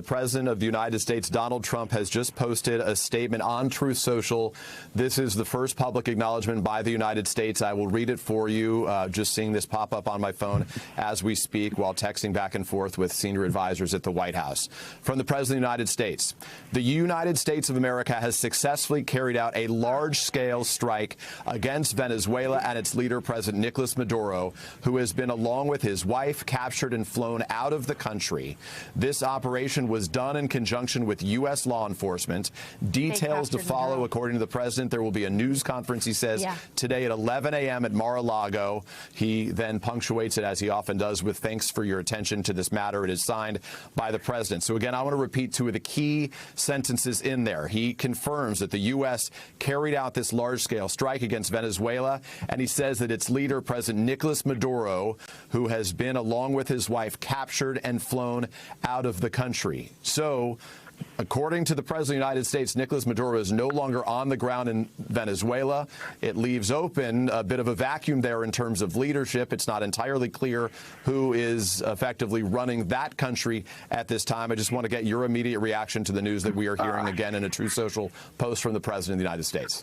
The President of the United States, Donald Trump, has just posted a statement on Truth Social. This is the first public acknowledgement by the United States. I will read it for you, just seeing this pop up on my phone as we speak while texting back and forth with senior advisors at the White House. From the President of the United States, the United States of America has successfully carried out a large-scale strike against Venezuela and its leader, President Nicolas Maduro, who has been, along with his wife, captured and flown out of the country. This operation was done in conjunction with U.S. law enforcement. Details to follow, according to the president. There will be a news conference, he says, today at 11 a.m. at Mar-a-Lago. He then punctuates it, as he often does, with thanks for your attention to this matter. It is signed by the president. So again, I want to repeat two of the key sentences in there. He confirms that the U.S. carried out this large-scale strike against Venezuela, and he says that its leader, President Nicolas Maduro, who has been, along with his wife, captured and flown out of the country. So, according to the President of the United States, Nicolas Maduro is no longer on the ground in Venezuela. It leaves open a bit of a vacuum there in terms of leadership. It's not entirely clear who is effectively running that country at this time. I just want to get your immediate reaction to the news that we are hearing again in a Truth Social post from the President of the United States.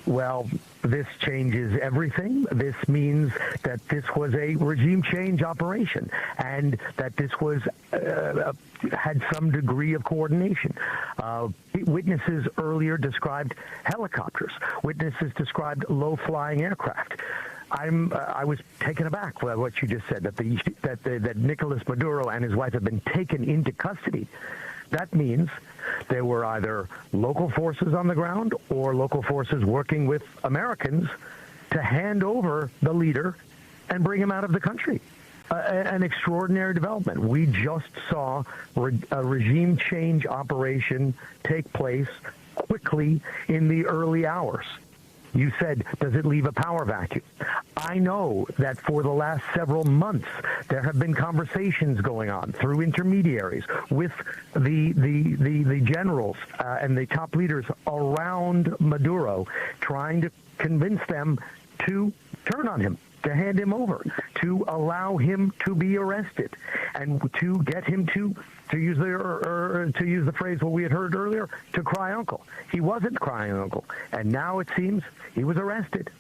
Well, this changes everything. This means that this was a regime change operation and that this was had some degree of coordination. Witnesses earlier described helicopters. Witnesses described low-flying aircraft. I was taken aback by what you just said, that Nicolas Maduro and his wife have been taken into custody. That means there were either local forces on the ground or local forces working with Americans to hand over the leader and bring him out of the country. An extraordinary development. We just saw a regime change operation take place quickly in the early hours. You said, does it leave a power vacuum? I know that for the last several months, there have been conversations going on through intermediaries with the generals and the top leaders around Maduro, trying to convince them to turn on him, to hand him over, to allow him to be arrested, and to get him to use the phrase what we had heard earlier, to cry uncle. He wasn't crying uncle, and now it seems he was arrested.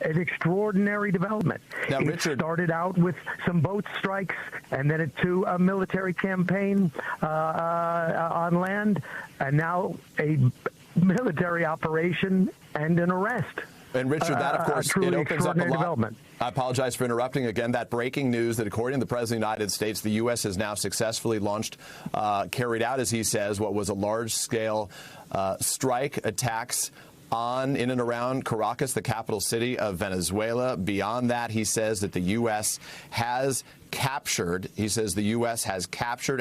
An extraordinary development. Now, it Richard, started out with some boat strikes, and then to a military campaign on land, and now a military operation and an arrest. And Richard, that, of course, it opens up a lot. Development. I apologize for interrupting again. That breaking news that, according to the President of the United States, the U.S. has now successfully launched, carried out, as he says, what was a large-scale strike attacks in and around Caracas, the capital city of Venezuela. Beyond that, he says that the U.S. has captured,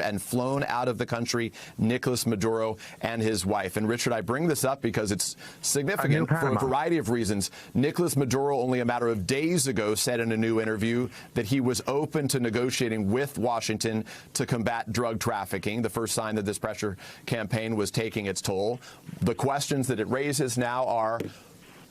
and flown out of the country Nicolas Maduro and his wife. And Richard, I bring this up because it's significant for a variety of reasons. Nicolas Maduro, only a matter of days ago, said in a new interview that he was open to negotiating with Washington to combat drug trafficking, the first sign that this pressure campaign was taking its toll. The questions that it raises now are,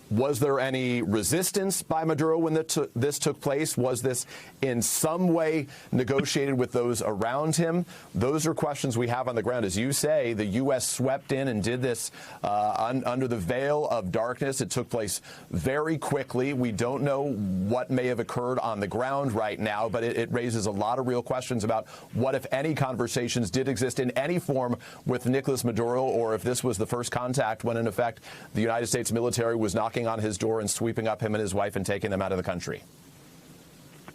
was there any resistance by Maduro when this took place? Was this in some way negotiated with those around him? Those are questions we have on the ground. As you say, the U.S. swept in and did this under the veil of darkness. It took place very quickly. We don't know what may have occurred on the ground right now, but it raises a lot of real questions about what, if any, conversations did exist in any form with Nicolas Maduro, or if this was the first contact when, in effect, the United States military was knocking on his door and sweeping up him and his wife and taking them out of the country.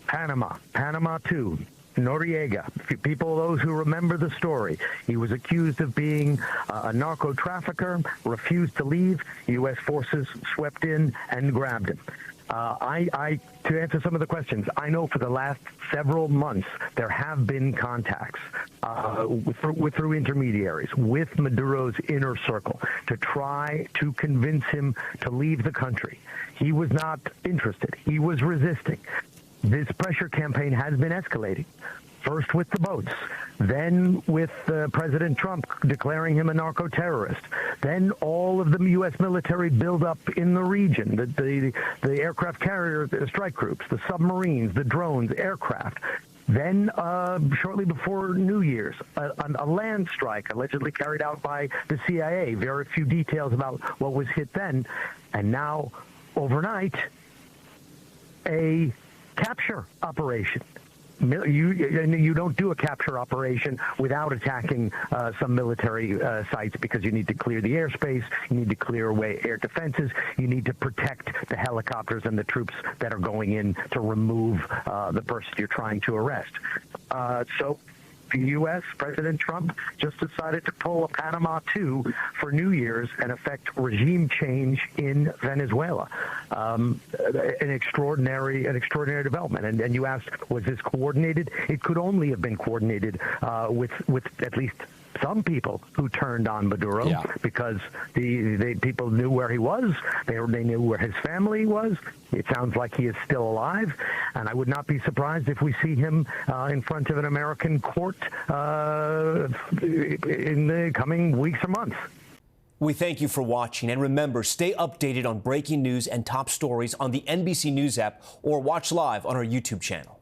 Panama too. Noriega, those who remember the story. He was accused of being a narco trafficker, refused to leave. U.S. forces swept in and grabbed him. To answer some of the questions, I know for the last several months there have been contacts through intermediaries with Maduro's inner circle to try to convince him to leave the country. He was not interested. He was resisting. This pressure campaign has been escalating. First with the boats, then with President Trump declaring him a narco-terrorist, then all of the U.S. military buildup in the region, the aircraft carrier strike groups, the submarines, the drones, aircraft. Then, shortly before New Year's, a land strike allegedly carried out by the CIA. Very few details about what was hit then. And now, overnight, a capture operation. You don't do a capture operation without attacking some military sites, because you need to clear the airspace, you need to clear away air defenses, you need to protect the helicopters and the troops that are going in to remove the person you're trying to arrest. So the U.S., President Trump, just decided to pull a Panama II for New Year's and effect regime change in Venezuela. An extraordinary development. And you asked, was this coordinated? It could only have been coordinated with at least some people who turned on Maduro, because the people knew where he was. They knew where his family was. It sounds like he is still alive, and I would not be surprised if we see him in front of an American court in the coming weeks or months. We thank you for watching, and remember, stay updated on breaking news and top stories on the NBC News app, or watch live on our YouTube channel.